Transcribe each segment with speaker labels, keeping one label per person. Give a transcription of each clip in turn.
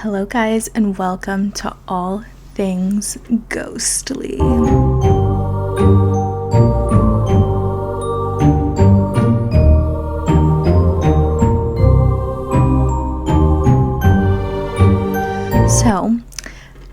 Speaker 1: Hello guys, and welcome to All Things Ghostly. So,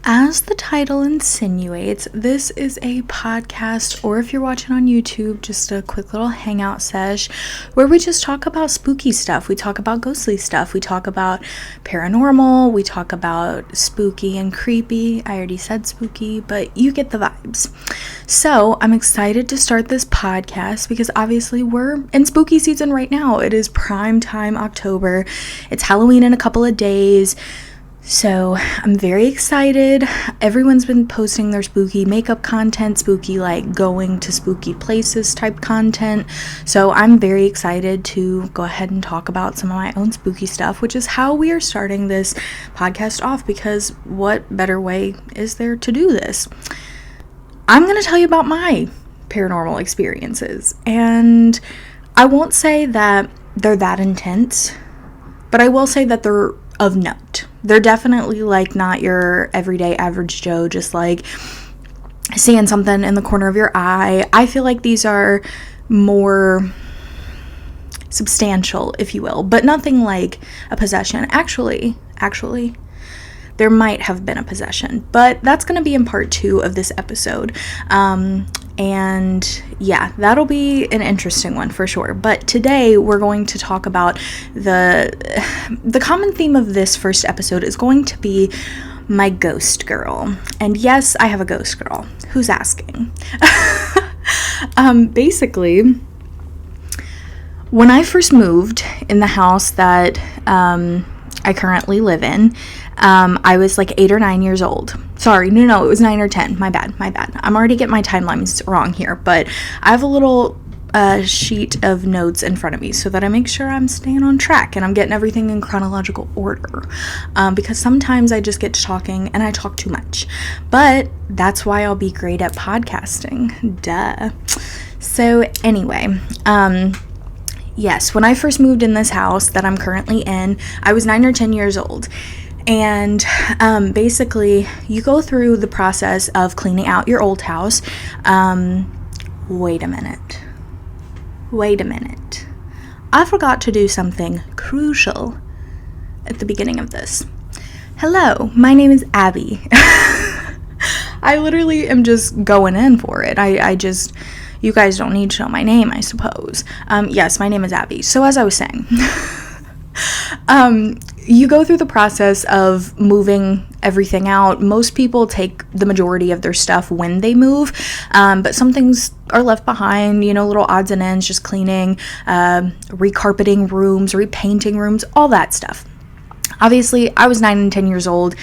Speaker 1: as the title insinuates, this is a podcast, or if you're watching on YouTube, just a quick little hangout sesh where we just talk about spooky stuff. We talk about ghostly stuff. We talk about paranormal. We talk about spooky and creepy. I already said spooky, but you get the vibes. So I'm excited to start this podcast because obviously we're in spooky season right now. It is prime time October. It's Halloween in a couple of days. So I'm very excited. Everyone's been posting their spooky makeup content, spooky like going to spooky places type content. So I'm very excited to go ahead and talk about some of my own spooky stuff, which is how we are starting this podcast off, because what better way is there to do this? I'm going to tell you about my paranormal experiences, and I won't say that they're that intense, but I will say that they're of note. They're definitely like not your everyday average Joe, just like seeing something in the corner of your eye. I feel like these are more substantial, if you will, but nothing like a possession. Actually, there might have been a possession, but that's going to be in part 2 of this episode. And yeah, that'll be an interesting one for sure. But today we're going to talk about the common theme of this first episode is going to be my ghost girl. And yes, I have a ghost girl. Who's asking? Basically, when I first moved in the house that I currently live in, I was like 8 or 9 years old. Sorry, no, it was 9 or 10. My bad. I'm already getting my timelines wrong here, but I have a little sheet of notes in front of me so that I make sure I'm staying on track and I'm getting everything in chronological order, because sometimes I just get to talking and I talk too much, but that's why I'll be great at podcasting. Duh. So anyway, yes, when I first moved in this house that I'm currently in, I was 9 or 10 years old. And basically, you go through the process of cleaning out your old house. Wait a minute. I forgot to do something crucial at the beginning of this. Hello, my name is Abby. I literally am just going in for it. You guys don't need to know my name, I suppose. Yes, my name is Abby. So as I was saying, you go through the process of moving everything out. Most people take the majority of their stuff when they move, but some things are left behind, little odds and ends, just cleaning, recarpeting rooms, repainting rooms, all that stuff. Obviously, I was 9 and 10 years old.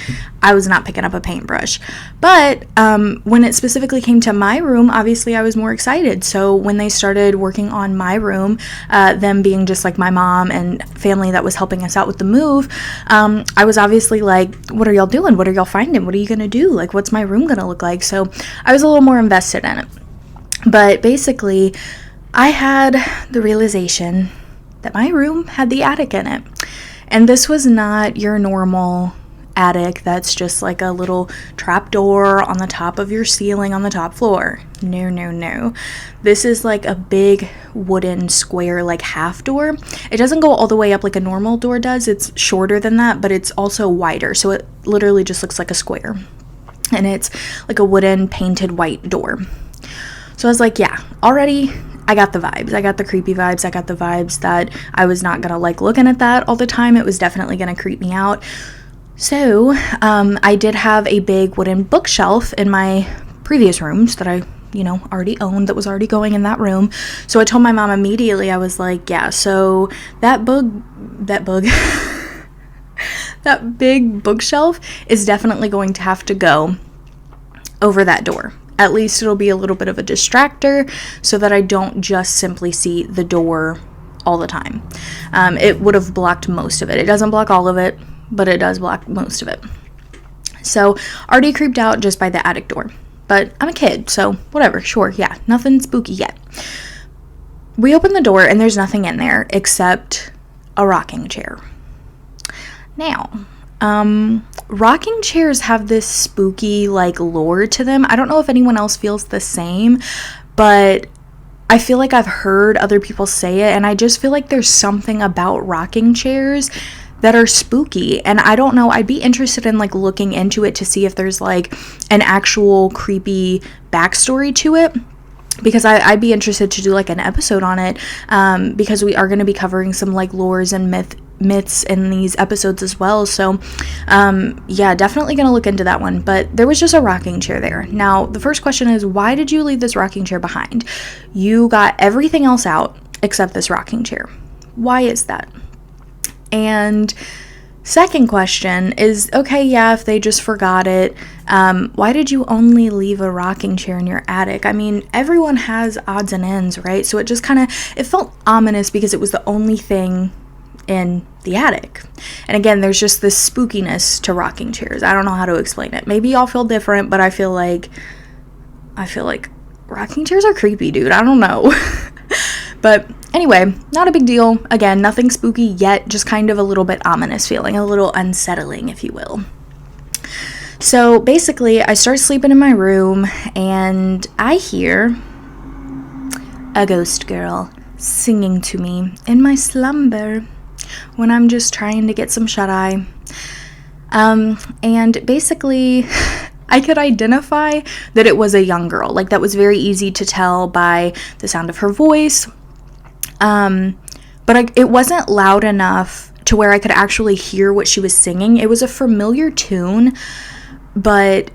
Speaker 1: I was not picking up a paintbrush. But when it specifically came to my room, obviously I was more excited. So when they started working on my room, them being just like my mom and family that was helping us out with the move, I was obviously like, what are y'all doing? What are y'all finding? What are you going to do? Like, what's my room going to look like? So I was a little more invested in it. But basically, I had the realization that my room had the attic in it. And this was not your normal attic that's just like a little trap door on the top of your ceiling on the top floor. No. This is like a big wooden square, like half door. It doesn't go all the way up like a normal door does. It's shorter than that, but it's also wider. So it literally just looks like a square. And it's like a wooden painted white door. So I was like, yeah, already I got the vibes. I got the creepy vibes. I got the vibes that I was not going to like looking at that all the time. It was definitely going to creep me out. So I did have a big wooden bookshelf in my previous rooms that I, already owned, that was already going in that room. So I told my mom immediately, I was like, yeah, so that big bookshelf is definitely going to have to go over that door. At least it'll be a little bit of a distractor so that I don't just simply see the door all the time. It would have blocked most of it. It doesn't block all of it, but it does block most of it. So already creeped out just by the attic door. But I'm a kid, so whatever, sure, yeah, nothing spooky yet. We open the door and there's nothing in there except a rocking chair. Now, rocking chairs have this spooky like lore to them. I don't know if anyone else feels the same, but I feel like I've heard other people say it, and I just feel like there's something about rocking chairs that are spooky. And I don't know, I'd be interested in like looking into it to see if there's like an actual creepy backstory to it, because I'd be interested to do like an episode on it, because we are going to be covering some like lores and myths in these episodes as well. So yeah, definitely going to look into that one. But there was just a rocking chair there. Now the first question is, why did you leave this rocking chair behind? You got everything else out except this rocking chair. Why is that? And second question is, okay, yeah, if they just forgot it, why did you only leave a rocking chair in your attic? I mean, everyone has odds and ends, right? So it just kind of, it felt ominous because it was the only thing in the attic. And again, there's just this spookiness to rocking chairs. I don't know how to explain it. Maybe y'all feel different, but I feel like rocking chairs are creepy, dude. I don't know. But anyway, not a big deal. Again, nothing spooky yet, just kind of a little bit ominous feeling, a little unsettling, if you will. So basically, I start sleeping in my room, and I hear a ghost girl singing to me in my slumber when I'm just trying to get some shut-eye. And basically, I could identify that it was a young girl. Like, that was very easy to tell by the sound of her voice. But it wasn't loud enough to where I could actually hear what she was singing. It was a familiar tune, but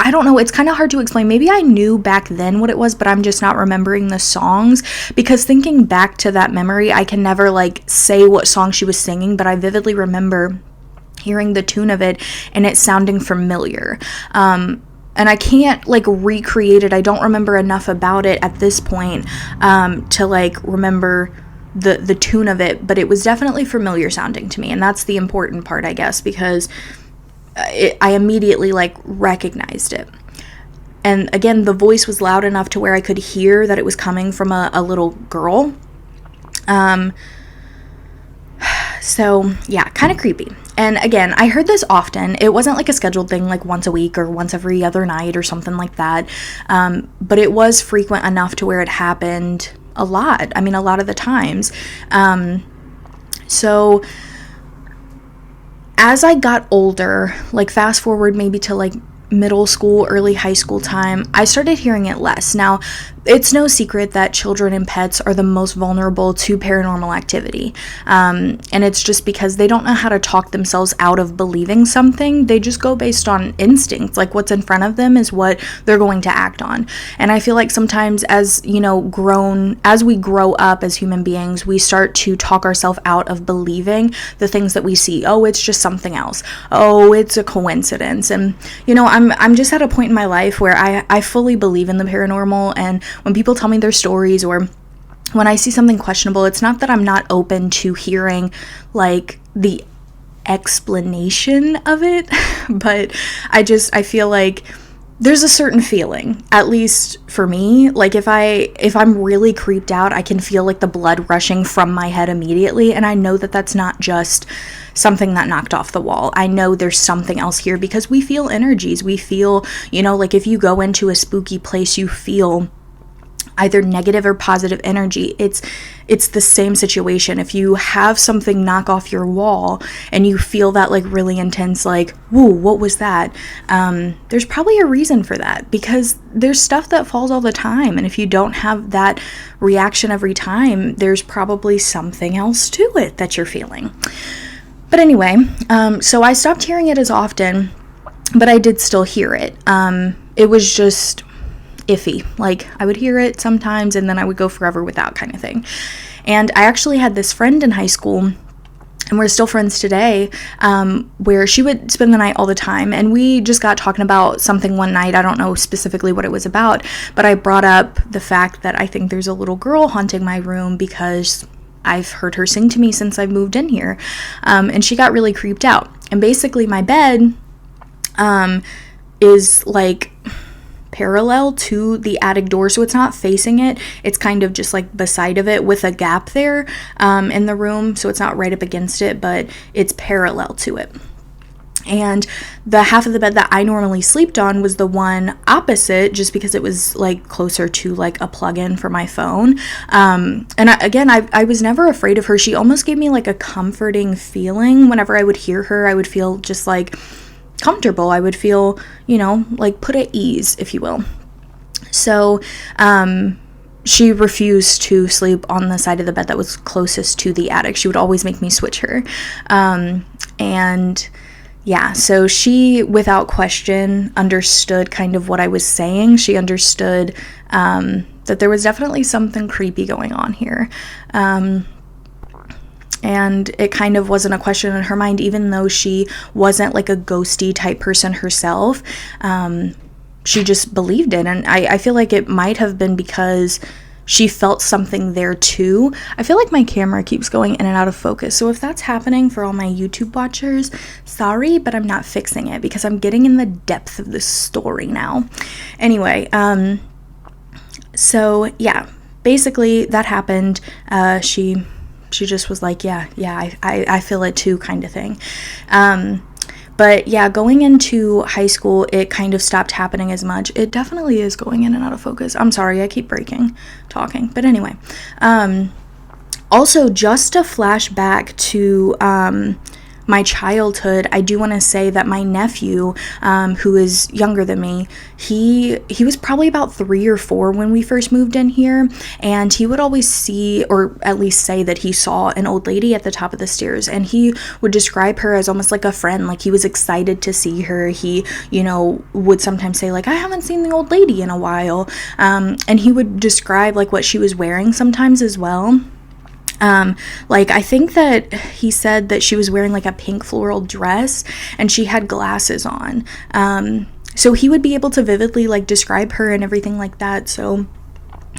Speaker 1: I don't know. It's kind of hard to explain. Maybe I knew back then what it was, but I'm just not remembering the songs, because thinking back to that memory, I can never like say what song she was singing, but I vividly remember hearing the tune of it and it sounding familiar. And I can't like recreate it. I don't remember enough about it at this point to like remember the tune of it, but it was definitely familiar sounding to me. And that's the important part, I guess, because I immediately like recognized it. And again, the voice was loud enough to where I could hear that it was coming from a little girl. So yeah, kind of creepy. And again, I heard this often. It wasn't like a scheduled thing, like once a week or once every other night or something like that. But it was frequent enough to where it happened a lot. I mean, a lot of the times. So as I got older, like fast forward maybe to like middle school, early high school time, I started hearing it less. Now, it's no secret that children and pets are the most vulnerable to paranormal activity. And it's just because they don't know how to talk themselves out of believing something. They just go based on instinct. Like what's in front of them is what they're going to act on. And I feel like sometimes as we grow up as human beings, we start to talk ourselves out of believing the things that we see. Oh, it's just something else. Oh, it's a coincidence. And, I'm just at a point in my life where I fully believe in the paranormal, and when people tell me their stories or when I see something questionable, it's not that I'm not open to hearing like the explanation of it, but I feel like there's a certain feeling, at least for me, like if I'm really creeped out, I can feel like the blood rushing from my head immediately, and I know that that's not just something that knocked off the wall. I know there's something else here, because we feel energies. We feel, like if you go into a spooky place, you feel either negative or positive energy. It's the same situation. If you have something knock off your wall and you feel that like really intense, like, whoa, what was that? There's probably a reason for that, because there's stuff that falls all the time. And if you don't have that reaction every time, there's probably something else to it that you're feeling. But anyway, so I stopped hearing it as often, but I did still hear it. It was just iffy. Like I would hear it sometimes and then I would go forever without, kind of thing. And I actually had this friend in high school, and we're still friends today, where she would spend the night all the time. And we just got talking about something one night. I don't know specifically what it was about, but I brought up the fact that I think there's a little girl haunting my room because I've heard her sing to me since I moved in here. And she got really creeped out. And basically my bed is like parallel to the attic door, so it's not facing it. It's kind of just like beside of it with a gap there in the room, so it's not right up against it, but it's parallel to it. And the half of the bed that I normally slept on was the one opposite, just because it was like closer to like a plug-in for my phone. I was never afraid of her. She almost gave me like a comforting feeling. Whenever I would hear her, I would feel just like comfortable. I would feel, like put at ease, if you will. So, she refused to sleep on the side of the bed that was closest to the attic. She would always make me switch her. So she, without question, understood kind of what I was saying. She understood that there was definitely something creepy going on here. And it kind of wasn't a question in her mind, even though she wasn't like a ghosty type person herself. She just believed it. And I feel like it might have been because she felt something there too. I feel like my camera keeps going in and out of focus. So if that's happening for all my YouTube watchers, sorry, but I'm not fixing it because I'm getting in the depth of this story now. Anyway, basically that happened. She just was like, I feel it too, kind of thing. But yeah, going into high school, it kind of stopped happening as much. It definitely is going in and out of focus. I'm sorry, I keep talking. But anyway, also just to flash back to my childhood, I do want to say that my nephew, who is younger than me, he was probably about 3 or 4 when we first moved in here, and he would always see, or at least say that he saw an old lady at the top of the stairs, and he would describe her as almost like a friend, like he was excited to see her. He, would sometimes say like, I haven't seen the old lady in a while, and he would describe like what she was wearing sometimes as well. I think that he said that she was wearing like a pink floral dress and she had glasses on. So he would be able to vividly like describe her and everything like that. So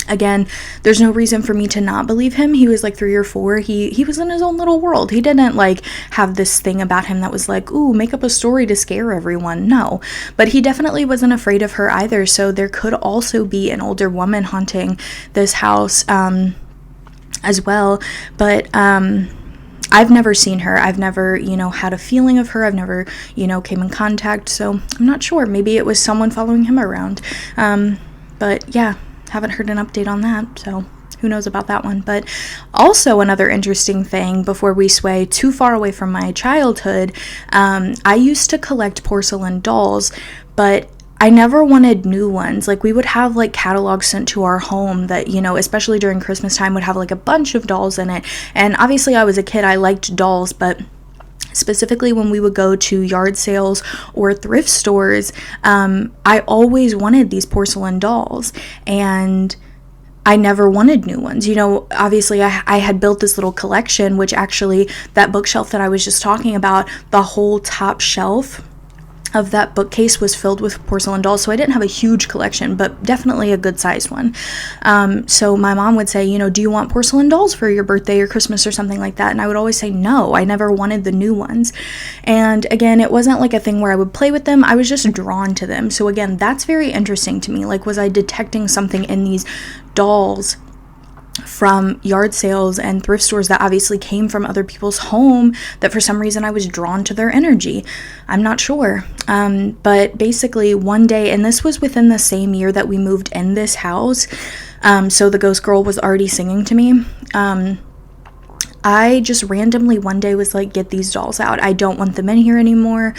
Speaker 1: again, there's no reason for me to not believe him. He was like 3 or 4. He was in his own little world. He didn't like have this thing about him that was like, ooh, make up a story to scare everyone. No, but he definitely wasn't afraid of her either. So there could also be an older woman haunting this house, as well, but I've never seen her. I've never, had a feeling of her. I've never, came in contact, so I'm not sure. Maybe it was someone following him around. But yeah, haven't heard an update on that, so who knows about that one. But also another interesting thing, before we sway too far away from my childhood, I used to collect porcelain dolls, but I never wanted new ones. Like we would have like catalogs sent to our home that, especially during Christmas time, would have like a bunch of dolls in it. And obviously I was a kid, I liked dolls, but specifically when we would go to yard sales or thrift stores, I always wanted these porcelain dolls, and I never wanted new ones. Obviously I had built this little collection, which actually that bookshelf that I was just talking about, the whole top shelf of that bookcase was filled with porcelain dolls. So I didn't have a huge collection, but definitely a good sized one. So my mom would say, do you want porcelain dolls for your birthday or Christmas or something like that? And I would always say no. I never wanted the new ones. And again, it wasn't like a thing where I would play with them. I was just drawn to them. So again, that's very interesting to me. Like, was I detecting something in these dolls from yard sales and thrift stores that obviously came from other people's home, that for some reason I was drawn to their energy? I'm not sure. But basically one day, and this was within the same year that we moved in this house, so the ghost girl was already singing to me. I just randomly one day was like, get these dolls out. I don't want them in here anymore.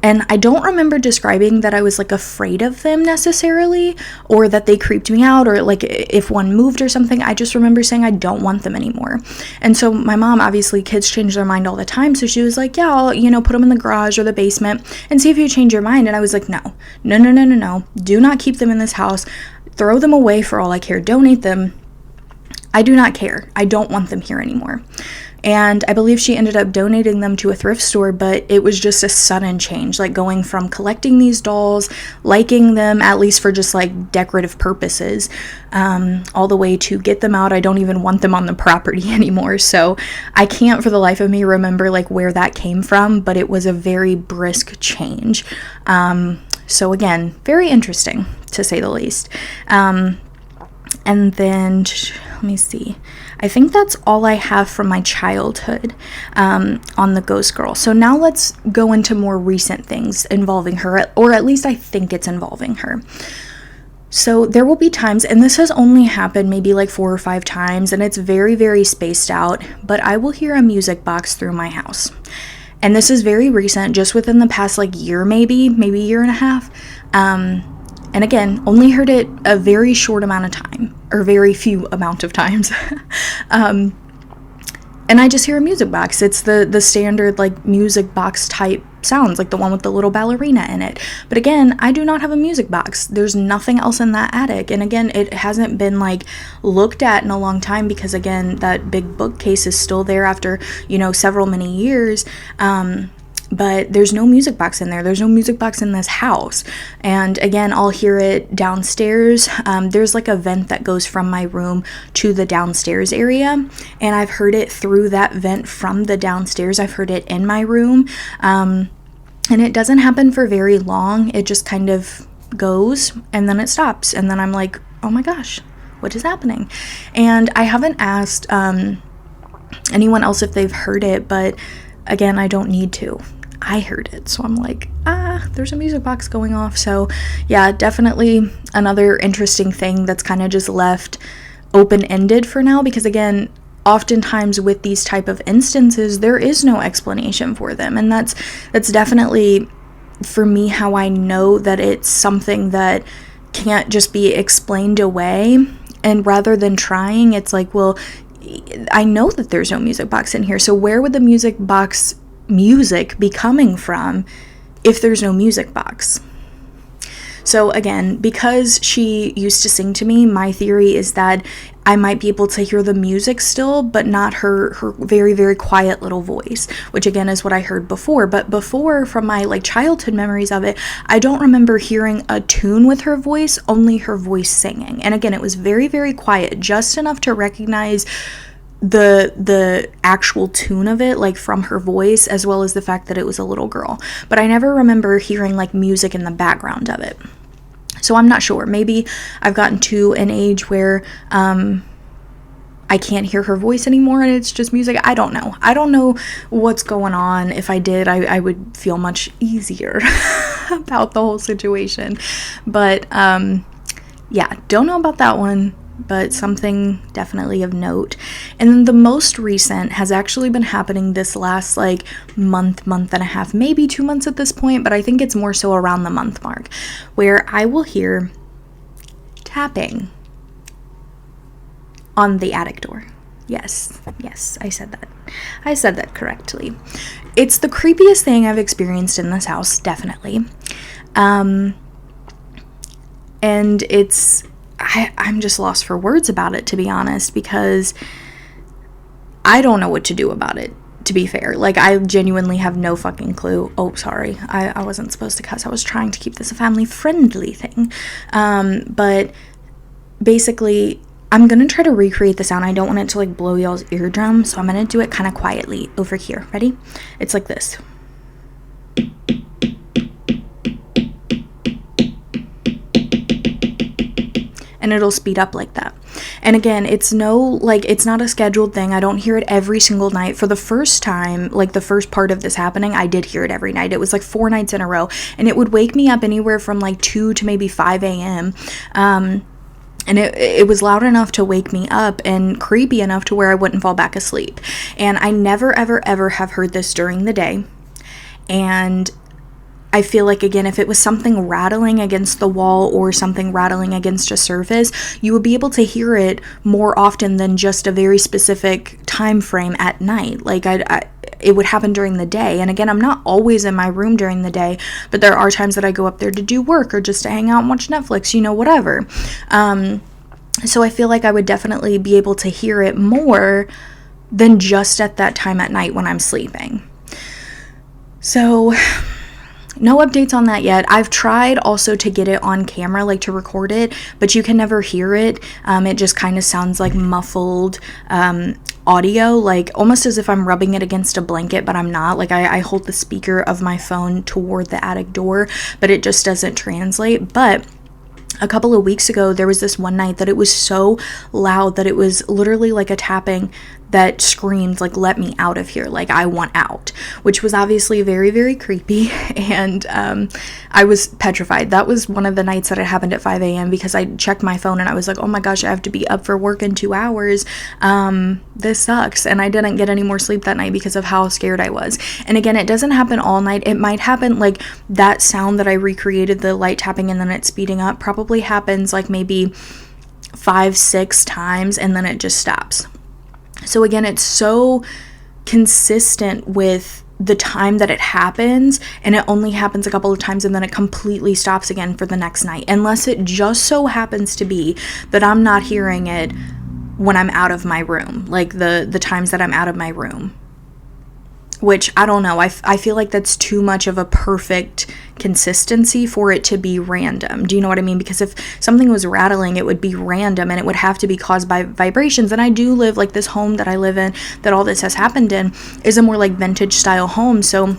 Speaker 1: And I don't remember describing that I was like afraid of them necessarily, or that they creeped me out, or like if one moved or something. I just remember saying I don't want them anymore. And so my mom, obviously kids change their mind all the time, so she was like, yeah, I'll put them in the garage or the basement and see if you change your mind. And I was like, no, do not keep them in this house. Throw them away for all I care. Donate them. I do not care. I don't want them here anymore. And I believe she ended up donating them to a thrift store, but it was just a sudden change, like going from collecting these dolls, liking them, at least for just like decorative purposes, all the way to get them out. I don't even want them on the property anymore. So I can't for the life of me remember like where that came from, but it was a very brisk change. So again, very interesting to say the least. And then, let me see. I think that's all I have from my childhood on the ghost girl. So now let's go into more recent things involving her, or at least I think it's involving her. So there will be times, and this has only happened maybe like 4 or 5 times, and it's very, very spaced out, but I will hear a music box through my house. And this is very recent, just within the past like year, maybe year and a half. And again, only heard it a very short amount of time, or very few amount of times. And I just hear a music box. It's the standard like music box type sounds, like the one with the little ballerina in it. But again, I do not have a music box. There's nothing else in that attic. And again, it hasn't been like looked at in a long time, because again, that big bookcase is still there after, several many years. But there's no music box in there. There's no music box in this house. And again, I'll hear it downstairs. There's like a vent that goes from my room to the downstairs area. And I've heard it through that vent from the downstairs. I've heard it in my room. And it doesn't happen for very long. It just kind of goes and then it stops. And then I'm like, oh my gosh, what is happening? And I haven't asked anyone else if they've heard it, but again, I don't need to. I heard it, so I'm like, there's a music box going off. So yeah, definitely another interesting thing that's kind of just left open-ended for now, because again, oftentimes with these type of instances, there is no explanation for them. And that's definitely, for me, how I know that it's something that can't just be explained away. And rather than trying, it's like, well, I know that there's no music box in here, so where would the music be coming from if there's no music box? So again, because she used to sing to me, my theory is that I might be able to hear the music still, but not her very, very quiet little voice, which again is what I heard before. But before, from my like childhood memories of it, I don't remember hearing a tune with her voice, only her voice singing. And again, it was very, very quiet, just enough to recognize the actual tune of it, like from her voice, as well as the fact that it was a little girl. But I never remember hearing like music in the background of it. So I'm not sure. Maybe I've gotten to an age where I can't hear her voice anymore and it's just music. I don't know. I don't know what's going on. If I did, I would feel much easier about the whole situation. But yeah, don't know about that one, but something definitely of note. And then the most recent has actually been happening this last like month and a half, maybe 2 months at this point, but I think it's more so around the month mark, where I will hear tapping on the attic door. Yes, I said that. I said that correctly. It's the creepiest thing I've experienced in this house, definitely. And it's I'm just lost for words about it, to be honest, because I don't know what to do about it, to be fair. Like, I genuinely have no fucking clue. Oh, sorry. I wasn't supposed to cuss. I was trying to keep this a family-friendly thing. But basically, I'm going to try to recreate the sound. I don't want it to, like, blow y'all's eardrums, so I'm going to do it kind of quietly over here. Ready? It's like this. And it'll speed up like that. And again, it's not a scheduled thing. I don't hear it every single night. For the first time, like the first part of this happening, I did hear it every night. It was like 4 nights in a row, and it would wake me up anywhere from like 2 to maybe 5 a.m. And it was loud enough to wake me up and creepy enough to where I wouldn't fall back asleep. And I never, ever, ever have heard this during the day. And I feel like, again, if it was something rattling against the wall or something rattling against a surface, you would be able to hear it more often than just a very specific time frame at night. Like, it would happen during the day. And again, I'm not always in my room during the day, but there are times that I go up there to do work or just to hang out and watch Netflix, whatever. So I feel like I would definitely be able to hear it more than just at that time at night when I'm sleeping. So no updates on that yet. I've tried also to get it on camera, like to record it, but you can never hear it. It just kind of sounds like muffled audio, like almost as if I'm rubbing it against a blanket, but I'm not. Like I hold the speaker of my phone toward the attic door, but it just doesn't translate. But a couple of weeks ago, there was this one night that it was so loud that it was literally like a tapping that screamed like, let me out of here, like I want out, which was obviously very, very creepy. And I was petrified. That was one of the nights that it happened at 5 a.m. because I checked my phone and I was like, oh my gosh, I have to be up for work in 2 hours. This sucks. And I didn't get any more sleep that night because of how scared I was. And again, it doesn't happen all night. It might happen like that sound that I recreated, the light tapping and then it speeding up, probably happens like maybe 5-6 times and then it just stops. So again, it's so consistent with the time that it happens, and it only happens a couple of times and then it completely stops again for the next night, unless it just so happens to be that I'm not hearing it when I'm out of my room, like the times that I'm out of my room. Which, I don't know, I feel like that's too much of a perfect consistency for it to be random. Do you know what I mean? Because if something was rattling, it would be random and it would have to be caused by vibrations. And I do live, like this home that I live in, that all this has happened in, is a more like vintage style home. So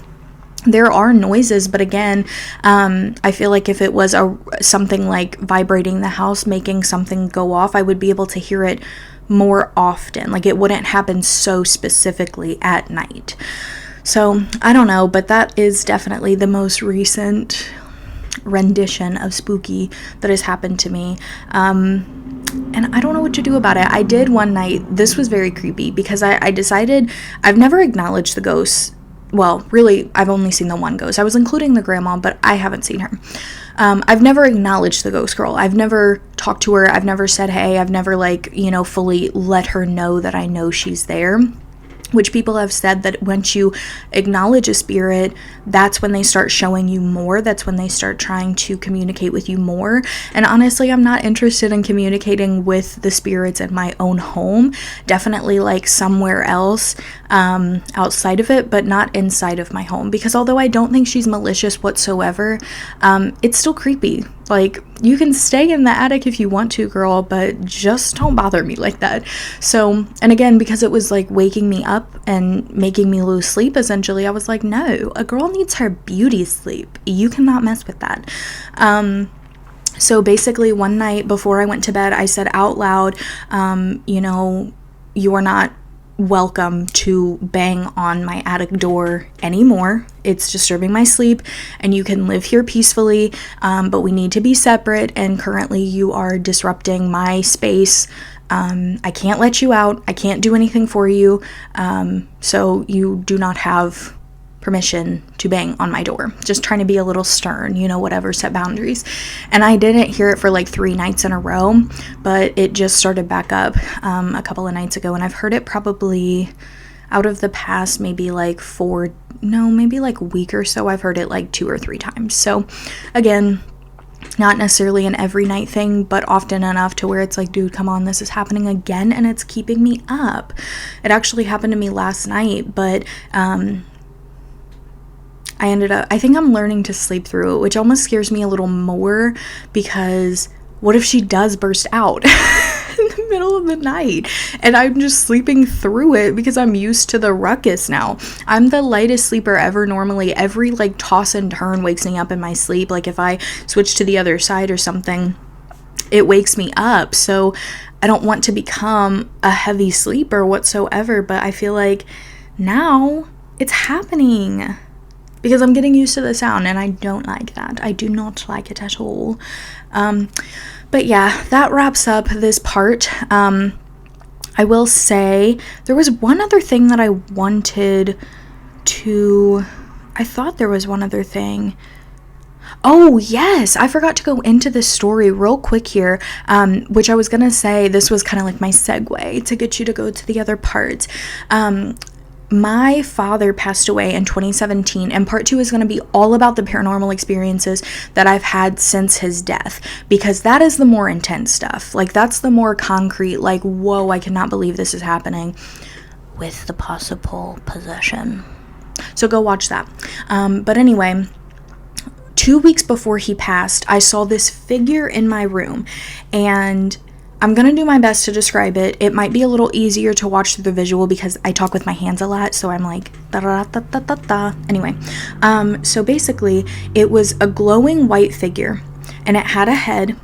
Speaker 1: there are noises, but again, I feel like if it was something like vibrating the house, making something go off, I would be able to hear it more often. Like it wouldn't happen so specifically at night. So I don't know, but that is definitely the most recent rendition of spooky that has happened to me. And I don't know what to do about it. I did one night, this was very creepy because I decided, I've never acknowledged the ghosts. Well, really, I've only seen the one ghost. I was including the grandma, but I haven't seen her. I've never acknowledged the ghost girl. I've never talked to her. I've never said hey. I've never fully let her know that I know she's there. Which people have said that once you acknowledge a spirit, that's when they start showing you more. That's when they start trying to communicate with you more. And honestly, I'm not interested in communicating with the spirits in my own home. Definitely like somewhere else outside of it, but not inside of my home. Because although I don't think she's malicious whatsoever, it's still creepy. Like, you can stay in the attic if you want to, girl, but just don't bother me like that. So, and again, because it was like waking me up and making me lose sleep, essentially, I was like, no, a girl needs her beauty sleep. You cannot mess with that. So basically one night before I went to bed, I said out loud, you are not welcome to bang on my attic door anymore. It's disturbing my sleep and you can live here peacefully, but we need to be separate, and currently you are disrupting my space. I can't let you out. I can't do anything for you. So you do not have permission to bang on my door. Just trying to be a little stern, whatever, set boundaries. And I didn't hear it for like 3 nights in a row, but it just started back up a couple of nights ago, and I've heard it probably out of the past maybe like a week or so. I've heard it like 2 or 3 times. So again, not necessarily an every night thing, but often enough to where it's like, dude, come on, this is happening again and it's keeping me up. It actually happened to me last night, but I think I'm learning to sleep through it, which almost scares me a little more, because what if she does burst out in the middle of the night and I'm just sleeping through it because I'm used to the ruckus now. I'm the lightest sleeper ever. Normally every like toss and turn wakes me up in my sleep. Like if I switch to the other side or something, it wakes me up. So I don't want to become a heavy sleeper whatsoever, but I feel like now it's happening because I'm getting used to the sound, and I don't like that. I do not like it at all. But yeah, that wraps up this part. I will say there was one other thing that I thought there was one other thing. Oh, yes, I forgot to go into this story real quick here, which I was going to say, this was kind of like my segue to get you to go to the other part. My father passed away in 2017, and part 2 is going to be all about the paranormal experiences that I've had since his death, because that is the more intense stuff. Like, that's the more concrete, like, whoa, I cannot believe this is happening, with the possible possession. So go watch that. But anyway, 2 weeks before he passed, I saw this figure in my room, and I'm going to do my best to describe it. It might be a little easier to watch through the visual because I talk with my hands a lot, so I'm like, da-da-da-da-da-da. Anyway, so basically, it was a glowing white figure, and it had a head,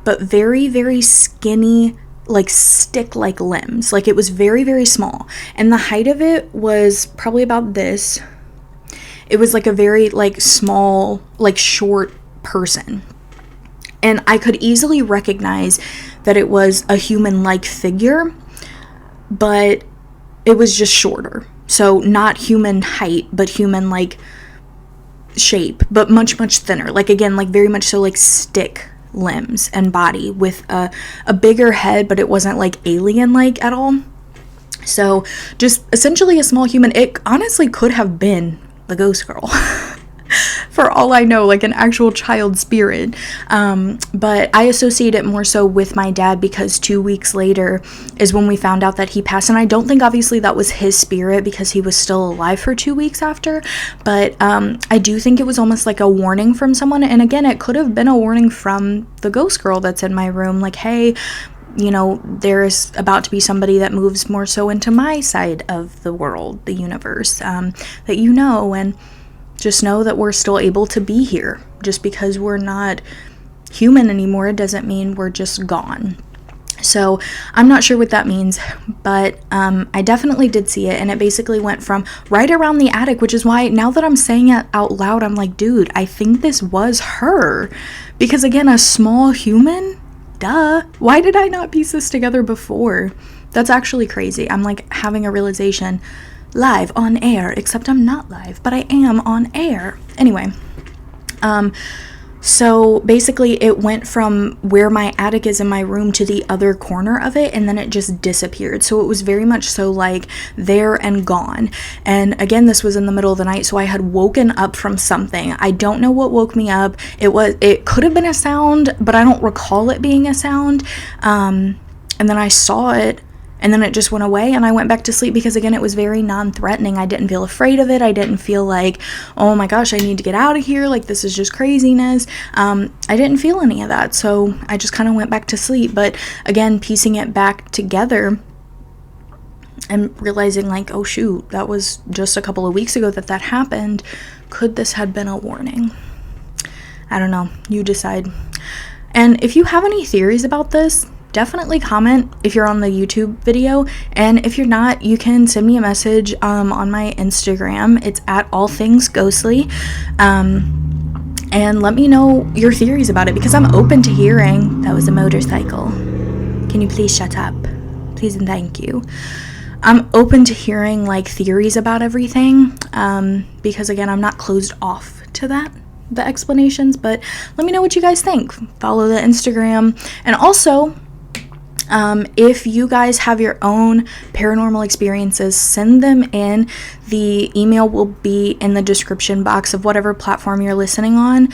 Speaker 1: but very, very skinny, like stick-like limbs. Like it was very, very small. And the height of it was probably about this. It was like a very like small, like short person. And I could easily recognize that it was a human-like figure, but it was just shorter. So not human height, but human-like shape, but much, much thinner. Like again, like very much so like stick limbs and body with a bigger head, but it wasn't like alien-like at all. So just essentially a small human. It honestly could have been the ghost girl. For all I know, like an actual child spirit. But I associate it more so with my dad because 2 weeks later is when we found out that he passed. And I don't think obviously that was his spirit because he was still alive for 2 weeks after. But I do think it was almost like a warning from someone. And again, it could have been a warning from the ghost girl that's in my room. Like, hey, you know, there's about to be somebody that moves more so into my side of the world, the universe, that you know, and just know that we're still able to be here. Just because we're not human anymore, it doesn't mean we're just gone. So I'm not sure what that means, but I definitely did see it, and it basically went from right around the attic, which is why now that I'm saying it out loud, I'm like, dude, I think this was her. Because again, a small human? Duh. Why did I not piece this together before? That's actually crazy. I'm like having a realization. Live on air, except I'm not live, but I am on air. Anyway, so basically it went from where my attic is in my room to the other corner of it, and then it just disappeared. So it was very much so like there and gone. And again, this was in the middle of the night, so I had woken up from something. I don't know what woke me up. It could have been a sound, but I don't recall it being a sound. And then I saw it, and then it just went away, and I went back to sleep because, again, it was very non-threatening. I didn't feel afraid of it. I didn't feel like, oh my gosh, I need to get out of here. Like, this is just craziness. I didn't feel any of that, so I just kind of went back to sleep. But, again, piecing it back together and realizing, like, oh, shoot, that was just a couple of weeks ago that happened. Could this have been a warning? I don't know. You decide. And if you have any theories about this, definitely comment if you're on the YouTube video, and if you're not, you can send me a message on my Instagram. It's at allthingsghostly, and let me know your theories about it, because I'm open to hearing. That was a motorcycle. Can you please shut up? Please and thank you. I'm open to hearing like theories about everything, because again, I'm not closed off to the explanations, but let me know what you guys think. Follow the Instagram, and also if you guys have your own paranormal experiences, send them in. The email will be in the description box of whatever platform you're listening on.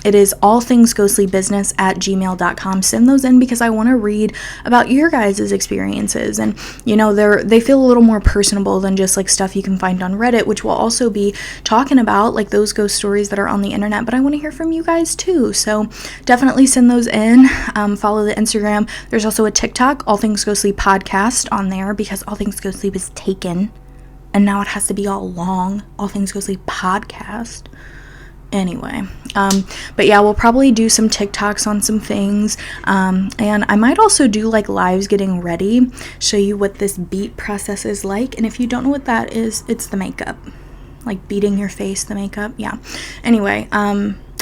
Speaker 1: It is allthingsghostlybusiness@gmail.com. Send those in because I want to read about your guys' experiences. And, you know, they feel a little more personable than just like stuff you can find on Reddit, which will also be talking about like those ghost stories that are on the internet. But I want to hear from you guys too. So definitely send those in. Follow the Instagram. There's also a TikTok, All Things Ghostly Podcast, on there because All Things Ghostly was taken. And now it has to be all long. All Things Ghostly Podcast. Anyway. But yeah, we'll probably do some TikToks on some things. And I might also do like lives getting ready. Show you what this beat process is like. And if you don't know what that is, it's the makeup. Like beating your face, the makeup. Yeah. Anyway,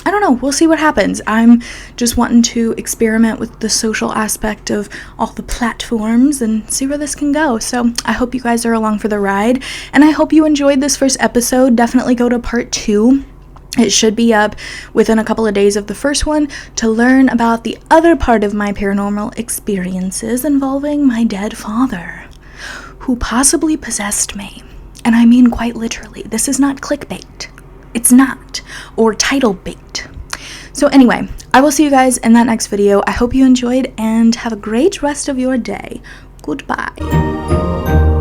Speaker 1: I don't know. We'll see what happens. I'm just wanting to experiment with the social aspect of all the platforms and see where this can go. So I hope you guys are along for the ride, and I hope you enjoyed this first episode. Definitely go to part 2. It should be up within a couple of days of the first one to learn about the other part of my paranormal experiences involving my dead father, who possibly possessed me. And I mean quite literally. This is not clickbait. It's not. Or title bait. So anyway, I will see you guys in that next video. I hope you enjoyed and have a great rest of your day. Goodbye.